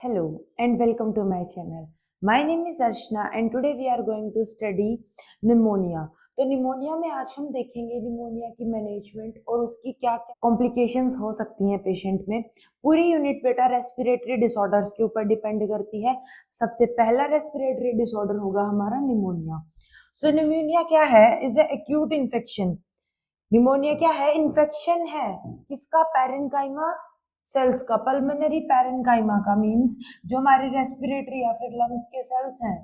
Hello and welcome to my channel. My name is Archana and today we are going to study pneumonia. तो pneumonia में आज हम देखेंगे pneumonia की management और उसकी क्या क्या कॉम्प्लिकेशंस हो सकती हैं पेशेंट में। पूरी यूनिट बेटा रेस्पिरेटरी डिसऑर्डर्स के ऊपर डिपेंड करती है। सबसे पहला रेस्पिरेटरी डिसऑर्डर होगा हमारा निमोनिया। सो निमोनिया क्या है? Is a acute infection. Pneumonia क्या है? इन्फेक्शन है किसका? पैरेन्काइमा सेल्स का, पल्मोनरी पैरेन्काइमा का। मींस जो हमारी रेस्पिरेटरी या फिर लंग्स के सेल्स हैं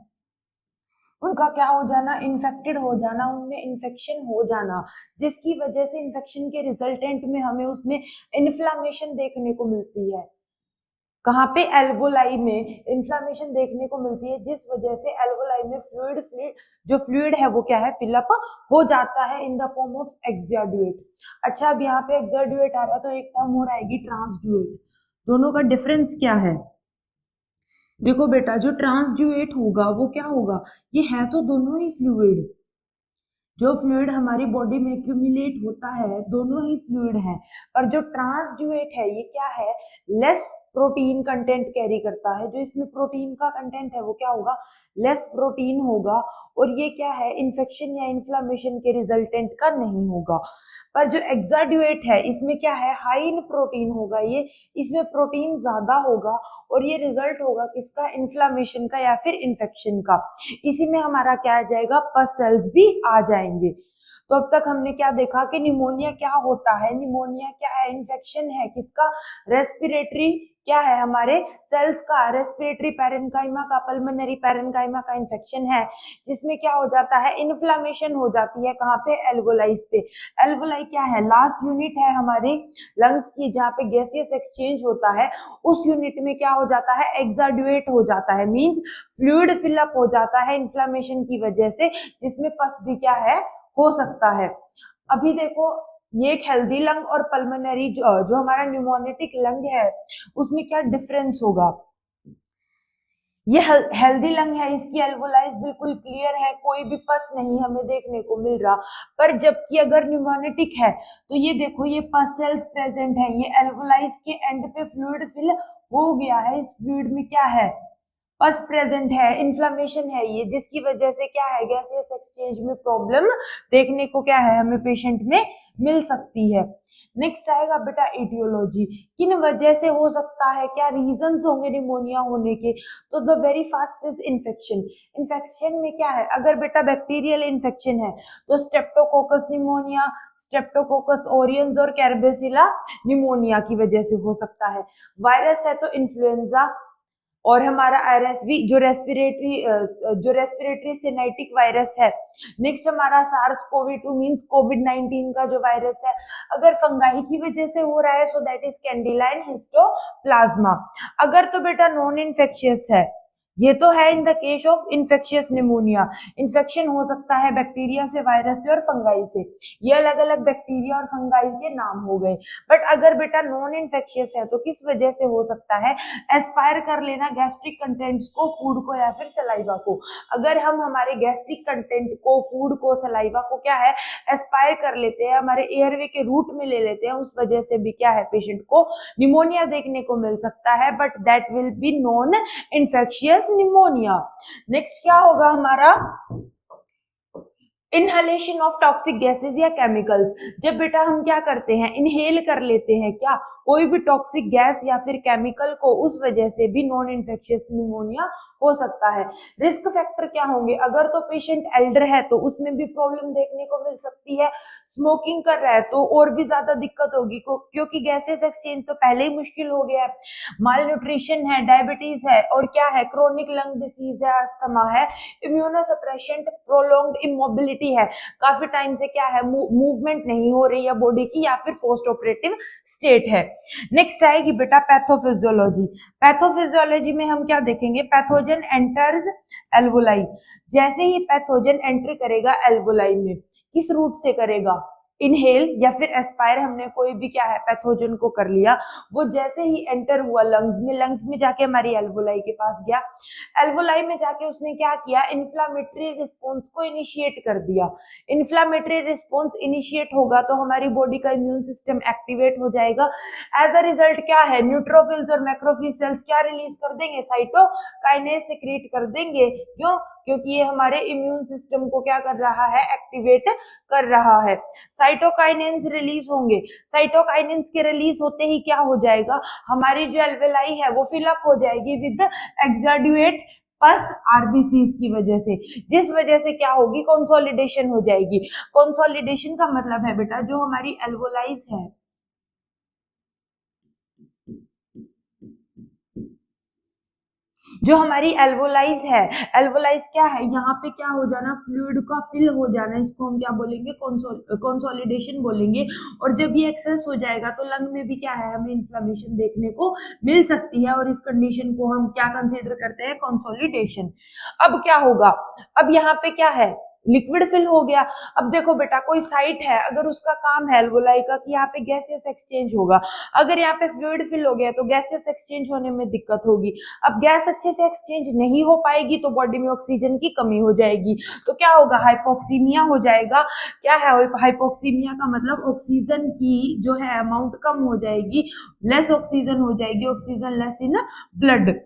उनका क्या हो जाना? इन्फेक्टेड हो जाना, उनमें इन्फेक्शन हो जाना, जिसकी वजह से इन्फेक्शन के रिजल्टेंट में हमें उसमें इन्फ्लामेशन देखने को मिलती है। कहाँ पे? एल्वोलाई में इन्फ्लामेशन देखने को मिलती है, जिस वजह से एल्वोलाई में फ्लूइड है वो क्या है? फिलअप हो जाता है in the form of exudate. अच्छा, अब यहाँ पे एक्सुडेट आ रहा है तो एक टर्म और आएगी ट्रांसड्यूएट। दोनों का डिफरेंस क्या है? देखो बेटा, जो ट्रांसड्यूएट होगा वो क्या होगा? ये है तो दोनों ही फ्लूइड। जो फ्लूइड हमारी बॉडी में एक्यूमुलेट होता है दोनों ही फ्लूइड है, पर जो ट्रांसड्यूएट है ये क्या है? लेस प्रोटीन कंटेंट कैरी करता है। जो इसमें प्रोटीन का कंटेंट है वो क्या होगा? लेस प्रोटीन होगा, और ये क्या है? इन्फेक्शन या इन्फ्लामेशन के रिजल्टेंट का नहीं होगा। पर जो एक्साड्यूएट है इसमें क्या है? हाई इन प्रोटीन होगा, ये इसमें प्रोटीन ज्यादा होगा, और ये रिजल्ट होगा किसका? इन्फ्लामेशन का या फिर इन्फेक्शन का। इसी में हमारा क्या आ जाएगा? पस सेल्स भी आ जाएंगे। तो अब तक हमने क्या देखा कि निमोनिया क्या होता है? निमोनिया क्या है? इन्फेक्शन है किसका? रेस्पिरेटरी क्या है? हमारे सेल्स का, रेस्पिरेटरी पैरेन्काइमा का, पल्मोनरी पैरेन्काइमा का इन्फेक्शन है, जिसमें क्या हो जाता है? इन्फ्लामेशन हो जाती है। कहाँ पे? एल्वोलाइज पे। एल्वोलाई क्या है? लास्ट यूनिट है हमारी लंग्स की जहाँ पे गैसियस एक्सचेंज होता है। उस यूनिट में क्या हो जाता है? एक्साड्यूएट हो जाता है, मींस फ्लूइड फिलअप हो जाता है इन्फ्लामेशन की वजह से, जिसमें पस भी क्या है? हो सकता है। अभी देखो, ये एक हेल्दी लंग और पल्मोनरी जो हमारा न्यूमोनिटिक लंग है उसमें क्या डिफरेंस होगा? ये हेल्दी लंग है, इसकी एल्वोलाइज बिल्कुल क्लियर है, कोई भी पस नहीं हमें देखने को मिल रहा। पर जबकि अगर न्यूमोनिटिक है तो ये देखो, ये पस सेल्स प्रेजेंट है, ये एल्वोलाइज के एंड पे फ्लूइड फिल हो गया है। इस फ्लूइड में क्या है? पस प्रेजेंट है, इन्फ्लामेशन है ये, जिसकी वजह से क्या है? गैसियस एक्सचेंज में प्रॉब्लम देखने को क्या है? हमें पेशेंट में मिल सकती है। नेक्स्ट आएगा बेटा एटियोलॉजी। किन वजह से हो सकता है? क्या रीजंस होंगे निमोनिया होने के? तो the very first is infection. Infection में क्या है? अगर बेटा बैक्टीरियल इन्फेक्शन है तो स्ट्रेप्टोकोकस निमोनिया, स्ट्रेप्टोकोकस ओरियंस और कैरबेसिला निमोनिया की वजह से हो सकता है। वायरस है तो इन्फ्लुएंजा, और हमारा आरएसवी जो रेस्पिरेटरी सिनाइटिक वायरस है। नेक्स्ट हमारा सार्स कोवी 2 मींस कोविड 19 का जो वायरस है, अगर फंगाई की वजह से हो रहा है सो दैट इज कैंडिलाइन हिस्टोप्लाज्मा। अगर तो बेटा नॉन इन्फेक्शियस है, ये तो है in the case of infectious pneumonia. Infection हो सकता है बैक्टीरिया से, वायरस से और फंगाई से। ये अलग अलग बैक्टीरिया और फंगाई के नाम हो गए। बट अगर बेटा नॉन इन्फेक्शियस है तो किस वजह से हो सकता है? एस्पायर कर लेना गैस्ट्रिक कंटेंट्स को, फूड को या फिर सलाइवा को। अगर हम हमारे गैस्ट्रिक कंटेंट को, फूड को, सलाइवा को क्या है? एस्पायर कर लेते हैं, हमारे एयरवे के रूट में ले लेते हैं, उस वजह से भी क्या है? पेशेंट को निमोनिया देखने को मिल सकता है, but that will be non infectious pneumonia. Next क्या होगा हमारा? इनहेलेशन ऑफ टॉक्सिक गैसेस या केमिकल्स। जब बेटा हम क्या करते हैं? इनहेल कर लेते हैं क्या कोई भी टॉक्सिक गैस या फिर केमिकल को, उस वजह से भी नॉन इन्फेक्शियस निमोनिया हो सकता है। रिस्क फैक्टर क्या होंगे? अगर तो पेशेंट एल्डर है तो उसमें भी प्रॉब्लम देखने को मिल सकती है। स्मोकिंग कर रहा है तो और भी ज्यादा दिक्कत होगी, क्योंकि गैसेस एक्सचेंज तो पहले ही मुश्किल हो गया है। माल न्यूट्रिशन है, डायबिटीज है, और क्या है? क्रोनिक लंग डिसीज है, अस्थमा है, इम्यूनोसप्रेशन, प्रोलॉन्ग्ड इमोबिलिटी है, काफी टाइम से क्या है? मूवमेंट नहीं हो रही है बॉडी की, या फिर पोस्ट ऑपरेटिव स्टेट है। नेक्स्ट आएगी बेटा पैथोफिजियोलॉजी। पैथोफिजियोलॉजी में हम क्या देखेंगे? Pathogen enters alveoli. जैसे ही पैथोजन एंटर करेगा एल्वोलाई में, किस रूट से करेगा? इनहेल या फिर एस्पायर हमने कोई भी क्या है पैथोजन को कर लिया, वो जैसे ही एंटर हुआ लंग्स में जाके हमारी एल्वोलाई के पास गया, एल्वोलाई में जाके उसने क्या किया, इन्फ्लामेटरी रिस्पॉन्स को इनिशिएट कर दिया। इन्फ्लामेटरी रिस्पॉन्स इनिशिएट होगा तो हमारी बॉडी का इम्यून सिस्टम एक्टिवेट हो जाएगा। एज अ रिजल्ट क्या है, न्यूट्रोफिल्स और मैक्रोफेज सेल्स क्या रिलीज कर देंगे, साइटोकाइनेज सिक्रीट कर देंगे। क्यों? क्योंकि ये हमारे इम्यून सिस्टम को क्या कर रहा है, एक्टिवेट कर रहा है। साइटोकाइनेंस रिलीज होंगे, साइटोकाइनेंस के रिलीज होते ही क्या हो जाएगा, हमारी जो एल्वेलाई है वो फिलअप हो जाएगी विद एक्सैडुएट पस आरबीसीज की वजह से, जिस वजह से क्या होगी, कंसोलिडेशन हो जाएगी। कंसोलिडेशन का मतलब है बेटा जो हमारी एल्वोलाइज है, जो हमारी एल्वोलाइज है, एल्वोलाइज क्या है, यहाँ पे क्या हो जाना, फ्लूइड का फिल हो जाना, इसको हम क्या बोलेंगे, कंसोलिडेशन बोलेंगे। और जब ये एक्सेस हो जाएगा तो लंग में भी क्या है, हमें इन्फ्लेमेशन देखने को मिल सकती है और इस कंडीशन को हम क्या कंसीडर करते हैं, कंसोलिडेशन। अब क्या होगा, अब यहाँ पे क्या है, लिक्विड फिल हो गया। अब देखो बेटा कोई साइट है, अगर उसका काम है एल्वोलाई का कि यहाँ पे गैसेस एक्सचेंज होगा, अगर यहाँ पे फ्लूइड फिल हो गया तो गैसेस एक्सचेंज होने में दिक्कत होगी। अब गैस अच्छे से एक्सचेंज नहीं हो पाएगी तो बॉडी में ऑक्सीजन की कमी हो जाएगी, तो क्या होगा, हाइपोक्सीमिया हो जाएगा। क्या है हाइपोक्सीमिया का मतलब, ऑक्सीजन की जो है अमाउंट कम हो जाएगी, लेस ऑक्सीजन हो जाएगी, ऑक्सीजन लेस इन ब्लड।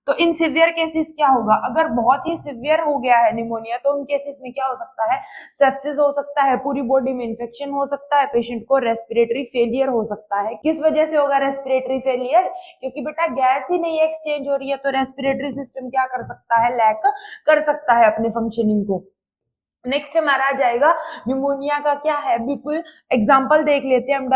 तो इन सिवियर केसेस क्या होगा, अगर बहुत ही सिवियर हो गया है निमोनिया तो उन केसेस में क्या हो सकता है, सेप्सिस हो सकता है, पूरी बॉडी में इन्फेक्शन हो सकता है, पेशेंट को रेस्पिरेटरी फेलियर हो सकता है। किस वजह से होगा रेस्पिरेटरी फेलियर, क्योंकि बेटा गैस ही नहीं एक्सचेंज हो रही है, तो रेस्पिरेटरी सिस्टम क्या कर सकता है, लैक कर सकता है अपने फंक्शनिंग को। नेक्स्ट हमारा आ जाएगा न्यूमोनिया का क्या है, बिल्कुल एग्जांपल देख लेते हैं हम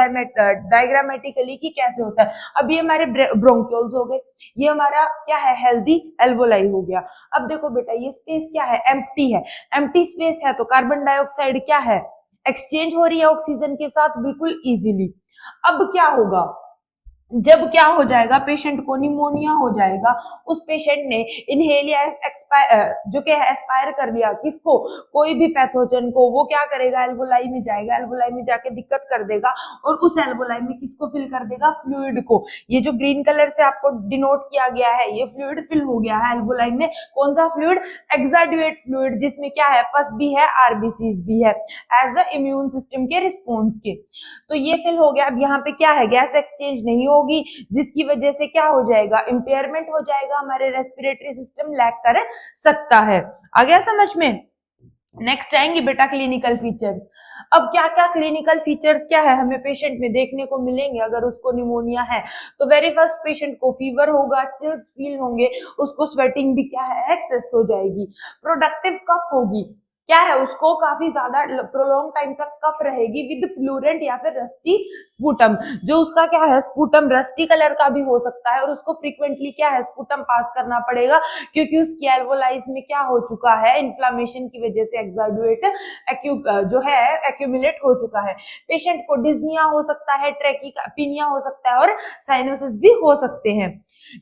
डायग्रामेटिकली कि कैसे होता है। अब ये हमारे ब्रोंक्यूल्स हो गए, ये हमारा क्या है, हेल्दी एल्वोलाई हो गया। अब देखो बेटा ये स्पेस क्या है, एम्प्टी है, एम्प्टी स्पेस है तो कार्बन डाइऑक्साइड क्या है, एक्सचेंज हो रही है ऑक्सीजन के साथ बिल्कुल इजीली। अब क्या होगा, जब क्या हो जाएगा, पेशेंट को निमोनिया हो जाएगा, उस पेशेंट ने इनहेल या जो कि एस्पायर कर लिया किसको, कोई भी पैथोजन को, वो क्या करेगा, एल्वोलाई में जाएगा, एल्वोलाई में जाके दिक्कत कर देगा और उस एल्वोलाई में किसको फिल कर देगा, फ्लूइड को। ये जो ग्रीन कलर से आपको डिनोट किया गया है ये फ्लूइड फिल हो गया है एल्वोलाई में। कौन सा फ्लूइड, एक्सैडुएट फ्लूइड, जिसमें क्या है, पस भी है, आरबीसीज भी है, एज अ इम्यून सिस्टम के रिस्पॉन्स के। तो ये फिल हो गया। अब यहाँ पे क्या है, गैस एक्सचेंज नहीं होगी, जिसकी वजह से क्या हो जाएगा, इंपेयरमेंट हो जाएगा, हमारे रेस्पिरेटरी सिस्टम लैक कर सकता है। आ गया समझ में? नेक्स्ट आएंगे बेटा क्लिनिकल फीचर्स। अब क्या क्या क्लिनिकल फीचर्स क्या है हमें पेशेंट में देखने को मिलेंगे अगर उसको निमोनिया है, तो वेरी फर्स्ट पेशेंट को फीवर होगा, चिल्स फील होंगे, उसको स्वेटिंग भी क्या है, एक्सेस हो जाएगी, प्रोडक्टिव कफ होगी, क्या है, उसको काफी ज्यादा प्रोलॉन्ग टाइम तक कफ रहेगी विद प्लूरेंट या फिर रस्टी स्पूटम, जो उसका क्या है, स्पूटम रस्टी कलर का भी हो सकता है और उसको फ्रीक्वेंटली क्या है, स्पूटम पास करना पड़ेगा क्योंकि उसकी एल्वोलाइज में क्या हो चुका है, इन्फ्लामेशन की वजह से एक्सैडुएट जो है एक्यूमुलेट हो चुका है। पेशेंट को डिज्निया हो सकता है, ट्रैकीपिनिया हो सकता है और साइनोसिस भी हो सकते हैं।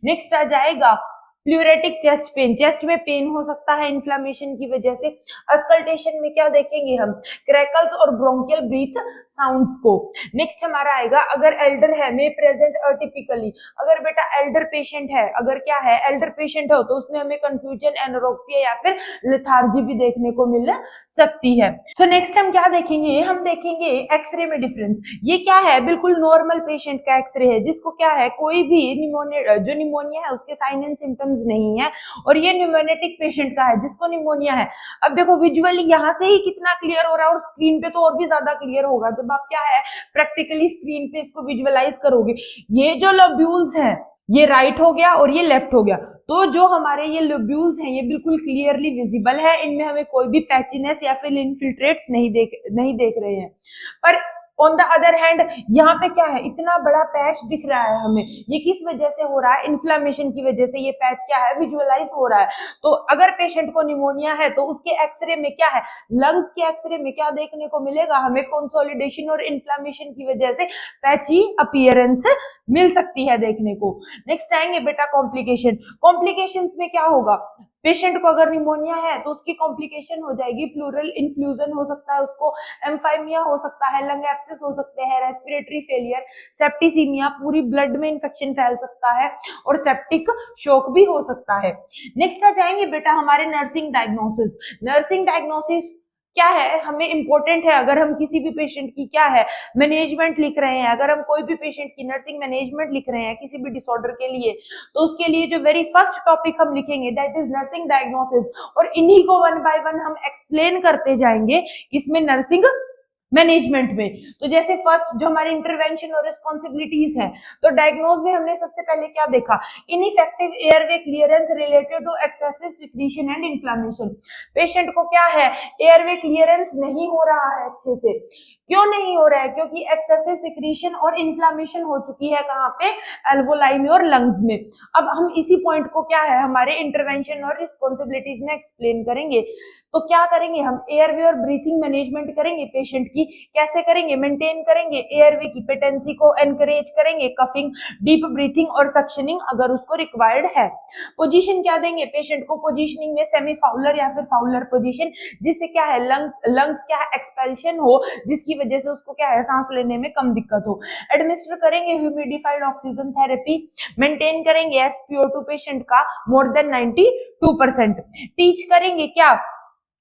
नेक्स्ट आ जाएगा प्लूरेटिक चेस्ट पेन, चेस्ट में पेन हो सकता है इन्फ्लामेशन की वजह से। अस्कल्टेशन में क्या देखेंगे हम, क्रैकल्स और ब्रोंकियल ब्रीथ साउंड्स को। नेक्स्ट हमारा आएगा अगर एल्डर है में प्रेजेंट अटिपिकली, अगर बेटा एल्डर पेशेंट है, अगर क्या है एल्डर पेशेंट हो तो उसमें हमें कंफ्यूजन, एनोरेक्सिया या फिर लेथार्जी भी देखने को मिल सकती है। सो नेक्स्ट हम क्या देखेंगे, हम देखेंगे एक्सरे में डिफरेंस। ये क्या है, बिल्कुल नॉर्मल पेशेंट का एक्सरे है जिसको क्या है, कोई भी निमोनिया है उसके साइन एंड सिम्टम्स नहीं है, और ये न्यूमोनिटिक पेशेंट का है जिसको निमोनिया है। अब देखो विजुअली यहां से ही कितना क्लियर हो रहा है और स्क्रीन पे तो और भी ज्यादा क्लियर होगा जब आप क्या है प्रैक्टिकली स्क्रीन पे इसको विजुअलाइज करोगे। ये जो लोब्यूल्स हैं ये राइट हो गया और ये लेफ्ट हो गया, तो जो हमारे ये लोब्यूल्स हैं ये बिल्कुल क्लियरली विजिबल है, इनमें हमें कोई भी पैचीनेस या फिर इनफिल्ट्रेट्स नहीं देख रहे हैं। पर ऑन द अदर हैंड यहाँ पे क्या है, इतना बड़ा पैच दिख रहा है हमें, ये किस वजह से हो रहा है, इन्फ्लामेशन की वजह से ये पैच क्या है, विजुअलाइज हो रहा है। तो अगर पेशेंट को निमोनिया है तो उसके एक्सरे में क्या है, लंग्स के एक्सरे में क्या देखने को मिलेगा, हमें कंसोलिडेशन और इन्फ्लामेशन की वजह से पैची अपीयरेंस मिल सकती है देखने को। नेक्स्ट आएंगे बेटा कॉम्प्लिकेशन। कॉम्प्लिकेशंस में क्या होगा, पेशेंट को अगर निमोनिया है तो उसकी कॉम्प्लिकेशन हो जाएगी, प्लूरल इन्फ्लूजन हो सकता है, उसको एम्फाइमिया हो सकता है, लंग एब्सेस हो सकते हैं, रेस्पिरेटरी फेलियर, सेप्टिसीमिया, पूरी ब्लड में इंफेक्शन फैल सकता है और सेप्टिक शॉक भी हो सकता है। नेक्स्ट आ जाएंगे बेटा हमारे नर्सिंग डायग्नोसिस। नर्सिंग डायग्नोसिस क्या है, हमें इंपॉर्टेंट है अगर हम किसी भी पेशेंट की क्या है मैनेजमेंट लिख रहे हैं, अगर हम कोई भी पेशेंट की नर्सिंग मैनेजमेंट लिख रहे हैं किसी भी डिसऑर्डर के लिए, तो उसके लिए जो वेरी फर्स्ट टॉपिक हम लिखेंगे दैट इज नर्सिंग डायग्नोसिस, और इन्हीं को वन बाय वन हम एक्सप्लेन करते जाएंगे किसमें, नर्सिंग मैनेजमेंट में। तो जैसे फर्स्ट जो हमारी इंटरवेंशन और रिस्पॉन्सिबिलिटीज है, तो डायग्नोज में हमने सबसे पहले क्या देखा, ineffective airway clearance related to excessive secretion and inflammation. Patient को क्या है, एयरवे क्लियरेंस नहीं हो रहा है अच्छे से। क्यों नहीं हो रहा है, क्योंकि एक्सेसिव सिक्रीशन और इन्फ्लेमेशन हो चुकी है कहां पे, एल्वोलाई में और लंग्स में। अब हम इसी पॉइंट को क्या है हमारे इंटरवेंशन और रिस्पॉन्सिबिलिटीज में एक्सप्लेन करेंगे। तो क्या करेंगे हम, एयरवे और ब्रीथिंग मैनेजमेंट करेंगे पेशेंट की, कैसे करेंगे, मेंटेन करेंगे एयरवे की पेटेंसी को, एनकरेज करेंगे कफिंग, डीप ब्रीथिंग और सक्शनिंग अगर उसको रिक्वायर्ड है। पोजीशन क्या देंगे पेशेंट को, पोजीशनिंग में सेमी फाउलर या फिर फाउलर पोजीशन, जिससे क्या है लंग्स क्या है एक्सपेल्शन हो, जिसकी वजह से उसको क्या है सांस लेने में कम दिक्कत हो। एडमिनिस्टर करेंगे ह्यूमिडिफाइड ऑक्सीजन थेरेपी, मेंटेन करेंगे SpO2 पेशेंट का मोर देन 92%। टीच करेंगे क्या,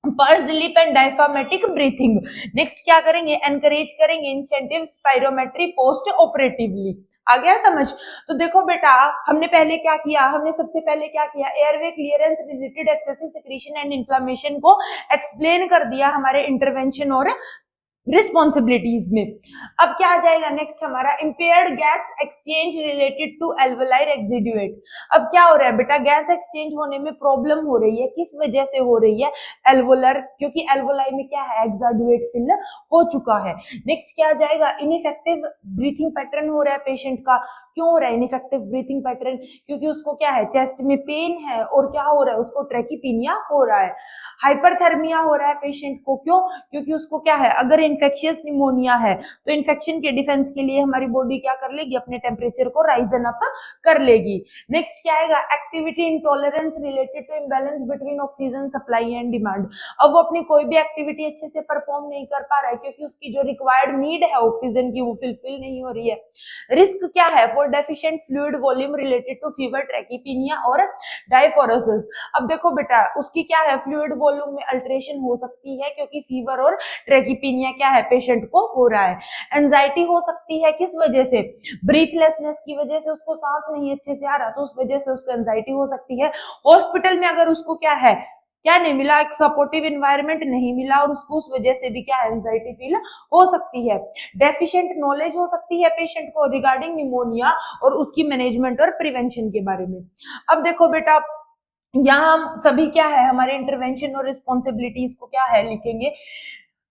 purse relief and diaphragmatic breathing. Next क्या करेंगे, एनकरेज करेंगे इंसेंटिव स्पायरोमेट्री पोस्ट ऑपरेटिवली। आ गया समझ। तो देखो बेटा हमने पहले क्या किया, हमने सबसे पहले क्या किया, airway clearance related excessive secretion and inflammation को एक्सप्लेन कर दिया हमारे इंटरवेंशन और रिस्पॉन्सिबिलिटीज में। अब क्या आ जाएगा नेक्स्ट हमारा, impaired gas exchange related to alveoli exudate. अब क्या हो रहा है बेटा, गैस एक्सचेंज होने में प्रॉब्लम हो रही है, किस वजह से हो रही है, एल्वोलर, क्योंकि एल्वोलाई में क्या है एक्साडुएट फिल हो चुका है। नेक्स्ट क्या आ जाएगा, इनइफेक्टिव ब्रीथिंग पैटर्न हो रहा है पेशेंट का। क्यों हो रहा है इनइफेक्टिव ब्रीथिंग पैटर्न, क्योंकि उसको क्या है चेस्ट में पेन है और क्या हो रहा है उसको ट्रैकीपीनिया हो रहा है। हाइपरथर्मिया हो रहा है पेशेंट को, क्यों, क्योंकि उसको क्या है अगर इन्फेक्शियस निमोनिया है तो इन्फेक्शन के डिफेंस के लिए हमारी बॉडी क्या कर लेगी, अपने टेम्परेचर को राइजन अप कर लेगी। नेक्स्ट क्या आएगा, activity intolerance related to imbalance between oxygen supply and demand. अब वो अपनी कोई भी एक्टिविटी अच्छे से परफॉर्म नहीं कर पा रहा है क्योंकि उसकी जो रिक्वायर्ड नीड है ऑक्सीजन की वो फिलफिल नहीं हो रही है। रिस्क क्या है, for deficient fluid volume related to fever, tachypnoea और डायफोरोसिस। अब देखो बेटा उसकी क्या है, फ्लूइड वॉल्यूम में अल्टरेशन हो सकती है क्योंकि फीवर और ट्रैकीपीनिया क्या है पेशेंट को हो रहा है। एंजाइटी हो सकती है किस वजह से, ब्रीथलेसनेस की वजह से, उसको सांस नहीं अच्छे से आ रहा तो उस वजह से उसको एंजाइटी हो सकती है। हॉस्पिटल में अगर उसको क्या है, क्या नहीं मिला, एक सपोर्टिव एनवायरनमेंट नहीं मिला और उसको उस वजह से भी क्या एंजाइटी फील हो सकती है। डेफिशिएंट नॉलेज हो सकती है पेशेंट को रिगार्डिंग निमोनिया और उसकी मैनेजमेंट और प्रिवेंशन के बारे में। अब देखो बेटा यहाँ हम सभी क्या है हमारे इंटरवेंशन और रिस्पॉन्सिबिलिटीज को क्या है लिखेंगे।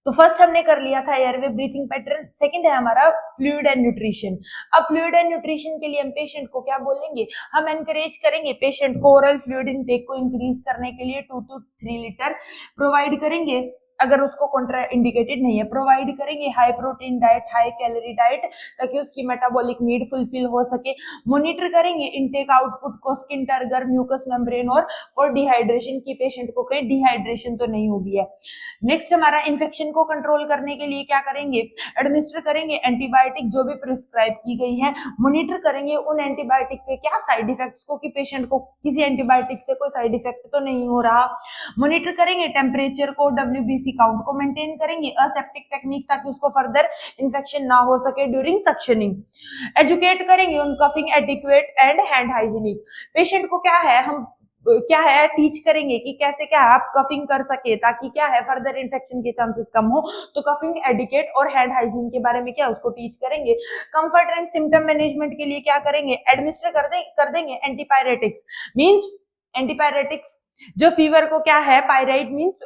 तो फर्स्ट हमने कर लिया था एयरवे ब्रीथिंग पैटर्न, सेकंड है हमारा फ्लूइड एंड न्यूट्रिशन। अब फ्लूइड एंड न्यूट्रिशन के लिए हम पेशेंट को क्या बोलेंगे, हम एनकरेज करेंगे पेशेंट को ओरल फ्लूइड इनटेक को इंक्रीज करने के लिए 2 to 3 लीटर प्रोवाइड करेंगे, अगर उसको कॉन्ट्रा इंडिकेटेड नहीं है प्रोवाइड करेंगे। High protein diet, high calorie diet, ताकि उसकी मेटाबॉलिक नीड फुलफिल हो सके। मॉनिटर करेंगे इनटेक आउटपुट को, स्किन टर्गर, म्यूकस मेम्ब्रेन और फॉर डिहाइड्रेशन की पेशेंट को कहीं डिहाइड्रेशन तो नहीं होगी है। नेक्स्ट हमारा इन्फेक्शन को कंट्रोल करने के लिए क्या करेंगे, एडमिनिस्टर करेंगे एंटीबायोटिक जो भी प्रिस्क्राइब की गई है। मॉनिटर करेंगे उन एंटीबायोटिक के क्या साइड इफेक्ट्स को, कि पेशेंट को किसी एंटीबायोटिक से कोई साइड इफेक्ट तो नहीं हो रहा। मॉनिटर करेंगे टेम्परेचर को, WBC काउंट को मेंटेन करेंगे, असेप्टिक टेक्निक ताकि उसको फर्दर इन्फेक्शन ना हो सके ड्यूरिंग सक्शनिंग। एजुकेट करेंगे उन coughing adequate and hand hygienic. Patient को क्या है हम क्या है टीच करेंगे कि कैसे क्या है आप कफिंग कर सके ताकि क्या है फर्दर इन्फेक्शन के चांसेस कम हो। तो कफिंग एडिकेट और हैंड हाइजीन के बारे में क्या उसको टीच करेंगे। कंफर्ट एंड सिम्टम मैनेजमेंट के लिए क्या करेंगे, एडमिनिस्टर कर देंगे एंटीपायरेटिक्स। मींस एंटीपायरेटिक्स जो फीवर को क्या है, पायराइड मींस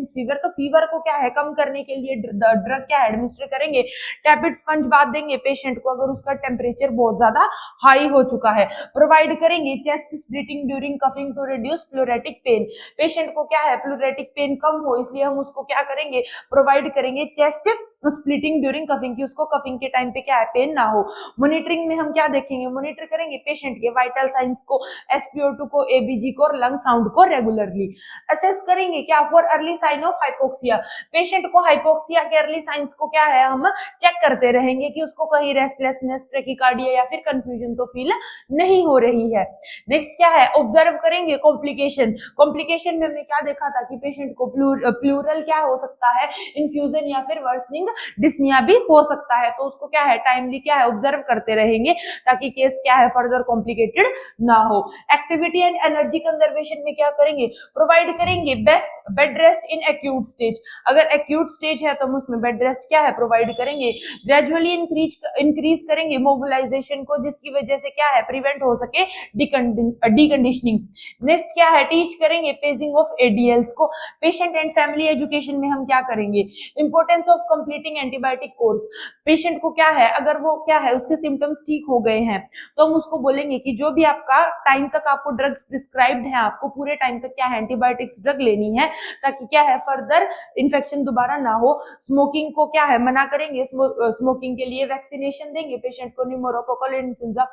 फीवर, तो फीवर को क्या है कम करने के लिए ड्रग क्या है एडमिनिस्टर करेंगे। टैबलेट स्पंज बांध देंगे पेशेंट को अगर उसका टेम्परेचर बहुत ज्यादा हाई हो चुका है। प्रोवाइड करेंगे chest splinting during coughing to reduce pleuritic pain. Patient को क्या है प्लूरेटिक पेन कम हो इसलिए हम उसको क्या करेंगे, प्रोवाइड करेंगे चेस्ट स्प्लिटिंग ड्यूरिंग कफिंग, की उसको कफिंग के टाइम पे क्या है, पेन ना हो। मॉनिटरिंग में हम क्या देखेंगे, मॉनिटर करेंगे पेशेंट के वाइटल साइंस को, SpO2 को, ABG को और लंग साउंड को रेगुलरली। असेस करेंगे क्या, for early sign of hypoxia, patient को हाइपोक्सिया के अर्ली साइंस को क्या है, हम चेक करते रहेंगे कि उसको कहीं रेस्टलेसनेस, ट्रैकिकार्डिया या फिर कंफ्यूजन तो फील नहीं हो रही है। नेक्स्ट क्या है, ऑब्जर्व करेंगे कॉम्प्लिकेशन। कॉम्प्लिकेशन में हमने क्या देखा था कि पेशेंट को प्लूरल क्या हो सकता है, इन्फ्यूजन या फिर वर्सनिंग डिस्निया भी हो सकता है, तो उसको क्या है, टाइमली क्या है, ऑब्जर्व करते रहेंगे ताकि केस क्या है, फर्दर कॉम्प्लिकेटेड ना हो। एक्टिविटी एंड एनर्जी कंजर्वेशन में क्या करेंगे, प्रोवाइड करेंगे best bed rest in acute stage. अगर एक्यूट स्टेज है तो हम उसमें बेड रेस्ट क्या है, प्रोवाइड करेंगे। ग्रेजुअली इंक्रीज करेंगे मोबिलाइजेशन को, जिसकी वजह से क्या है, प्रिवेंट हो सके डीकंडीशनिंग। नेक्स्ट क्या है, टीच करेंगे पेजिंग ऑफ ADLs को। पेशेंट एंड फैमिली एजुकेशन में हम क्या करेंगे, importance of completing antibiotic course. Patient को क्या है, अगर वो क्या है, उसके सिम्टम्स ठीक हो गए हैं तो हम उसको बोलेंगे कि जो भी आपका टाइम तक आपको ड्रग्स प्रिस्क्राइब्ड है, आपको पूरे टाइम तक क्या है, एंटीबायोटिक्स ड्रग लेनी है, ताकि क्या है, फर्दर इन्फेक्शन दोबारा ना हो। स्मोकिंग को क्या है, मना करेंगे, स्मोकिंग के लिए वैक्सीनेशन देंगे पेशेंट को, pneumococcal influenza.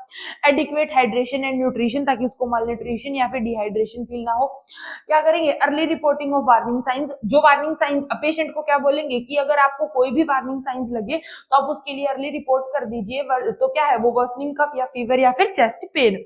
Adequate hydration and nutrition, ताकि उसको मालन्यूट्रिशन या फिर डिहाइड्रेशन फील ना हो। क्या करेंगे, early reporting of warning science. जो वार्निंग साइंस, पेशेंट को क्या बोलेंगे कि अगर आपको कोई भी वार्निंग साइंस लगे तो आप उसके लिए अर्ली रिपोर्ट कर दीजिए, तो क्या है, वो वर्सनिंग कफ या फीवर या फिर chest pain.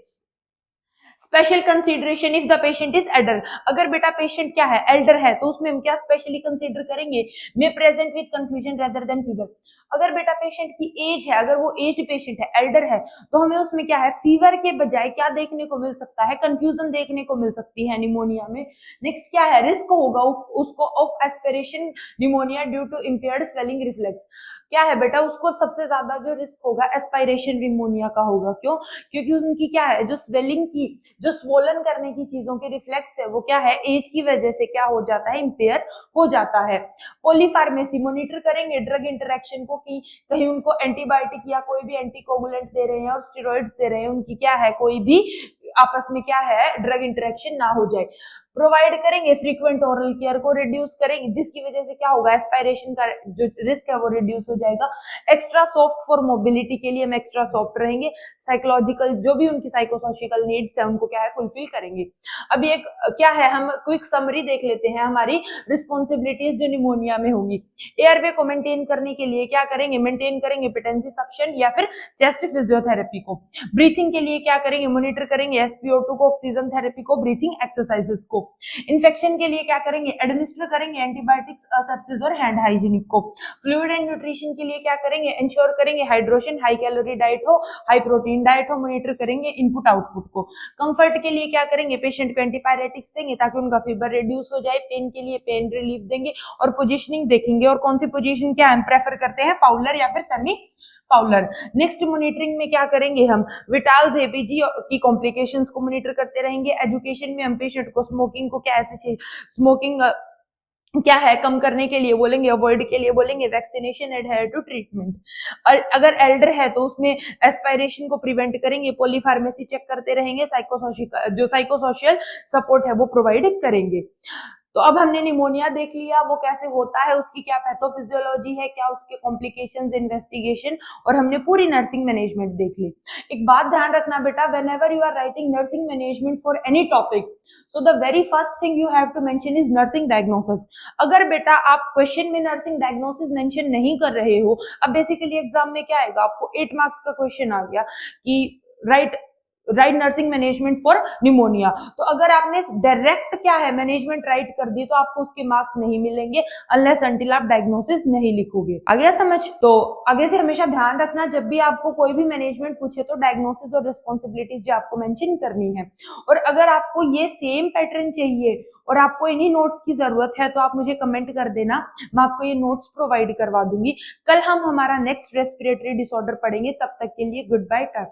Special consideration if the patient is Elder, अगर बेटा पेशेंट क्या है, एल्डर है, तो उसमें हम क्या स्पेशली कंसीडर करेंगे, may present with confusion rather than fever. अगर बेटा पेशेंट की एज है, अगर वो एज्ड पेशेंट है, एल्डर है, तो हमें उसमें क्या है, फीवर के बजाय क्या देखने को मिल सकता है, कंफ्यूजन देखने को मिल सकती है निमोनिया में। नेक्स्ट क्या है, रिस्क होगा उसको of aspiration pneumonia due to impaired swallowing reflex. क्या है बेटा, उसको सबसे ज्यादा जो रिस्क होगा एस्पायरेशन निमोनिया का होगा। क्यों, क्योंकि उनकी क्या है, जो स्वेलिंग की, जो स्वोलन करने की चीजों के रिफ्लेक्स है, वो क्या है, एज की वजह से क्या हो जाता है, इंपेयर हो जाता है। पॉलीफार्मेसी, मॉनिटर करेंगे ड्रग इंटरेक्शन को, कि कहीं उनको एंटीबायोटिक या कोई भी एंटीकोगुलेंट दे रहे हैं और स्टेरॉइड्स दे रहे हैं, उनकी क्या है, कोई भी आपस में क्या है, ड्रग इंटरेक्शन ना हो जाए। प्रोवाइड करेंगे फ्रीक्वेंट ओरल केयर को रिड्यूस करेंगे, जिसकी वजह से क्या होगा, एस्पायरेशन का जो रिस्क है वो रिड्यूस हो जाएगा। एक्स्ट्रा सॉफ्ट फॉर मोबिलिटी, के लिए हम एक्स्ट्रा सॉफ्ट रहेंगे। साइकोलॉजिकल जो भी उनकी साइकोसोशियल नीड्स है उनको क्या है, फुलफिल करेंगे। अभी एक क्या है, हम क्विक समरी देख लेते हैं हमारी रिस्पॉन्सिबिलिटीज जो निमोनिया में होंगी। एयरवे को मेंटेन करने के लिए क्या करेंगे, मेंटेन करेंगे पेटेंसी सक्शन या फिर चेस्ट फिजियोथेरेपी को। ब्रीथिंग के लिए क्या करेंगे, मॉनिटर करेंगे SpO2 को, ऑक्सीजन थेरेपी को, ब्रीथिंग एक्सरसाइजेस को। इन्फेक्शन के लिए क्या करेंगे, एडमिनिस्टर करेंगे एंटीबायोटिक्स, सेप्सिस और हैंड हाइजीनिक को। फ्लूइड एंड न्यूट्रिशन के लिए क्या करेंगे, इंश्योर करेंगे हाइड्रेशन, हाई कैलोरी डाइट हो, हाई प्रोटीन डाइट हो, मॉनिटर करेंगे इनपुट आउटपुट को। कंफर्ट के लिए क्या करेंगे, पेशेंट को एंटीपायरेटिक्स देंगे ताकि उनका फीवर रिड्यूस हो जाए। पेन के लिए पेन रिलीफ देंगे और पोजीशनिंग देखेंगे, और कौन सी पोजीशन क्या हम प्रेफर करते हैं, फाउलर या फिर सेमी फाउलर। नेक्स्ट मॉनिटरिंग में क्या करेंगे, हम विटाल्स ABG की कॉम्प्लिकेशंस को मॉनिटर करते रहेंगे। एजुकेशन में हम पेशेंट को स्मोकिंग को क्या ऐसे स्मोकिंग क्या है कम करने के लिए बोलेंगे, अवॉइड के लिए बोलेंगे, वैक्सीनेशन एडहेयर टू ट्रीटमेंट। अगर एल्डर है तो उसमें एस्पायरेशन को प्रिवेंट करेंगे। पॉलीफार्मेसी चेक करते रहेंगे, जो साइकोसोशियल सपोर्ट है वो प्रोवाइड करेंगे। तो अब हमने निमोनिया देख लिया, वो कैसे होता है, उसकी क्या पैथोफिजियोलॉजी है, क्या उसके कॉम्प्लिकेशंस, इन्वेस्टिगेशन, और हमने पूरी नर्सिंग मैनेजमेंट देख ली। एक बात ध्यान रखना बेटा, whenever you are writing nursing management for any topic, so the very first thing you have to mention is nursing diagnosis. अगर बेटा आप क्वेश्चन में नर्सिंग डायग्नोसिस मेंशन नहीं कर रहे हो, अब बेसिकली एग्जाम में क्या आएगा, आपको 8 मार्क्स का क्वेश्चन आ गया कि right nursing management for pneumonia, तो अगर आपने डायरेक्ट क्या है मैनेजमेंट राइट कर दी तो आपको उसके मार्क्स नहीं मिलेंगे अनलेस अंटिल आप डायग्नोसिस नहीं लिखोगे। आ गया समझ? तो आगे से हमेशा ध्यान रखना, जब भी आपको कोई भी मैनेजमेंट पूछे तो डायग्नोसिस और रिस्पॉन्सिबिलिटीज जो आपको मेंशन करनी है। और अगर आपको ये सेम पैटर्न चाहिए और आपको इन्हीं नोट्स की जरूरत है तो आप मुझे कमेंट कर देना, मैं आपको ये नोट्स प्रोवाइड करवा दूंगी। कल हम हमारा नेक्स्ट रेस्पिरेटरी डिसऑर्डर पढ़ेंगे, तब तक के लिए गुड बाय, टाटा।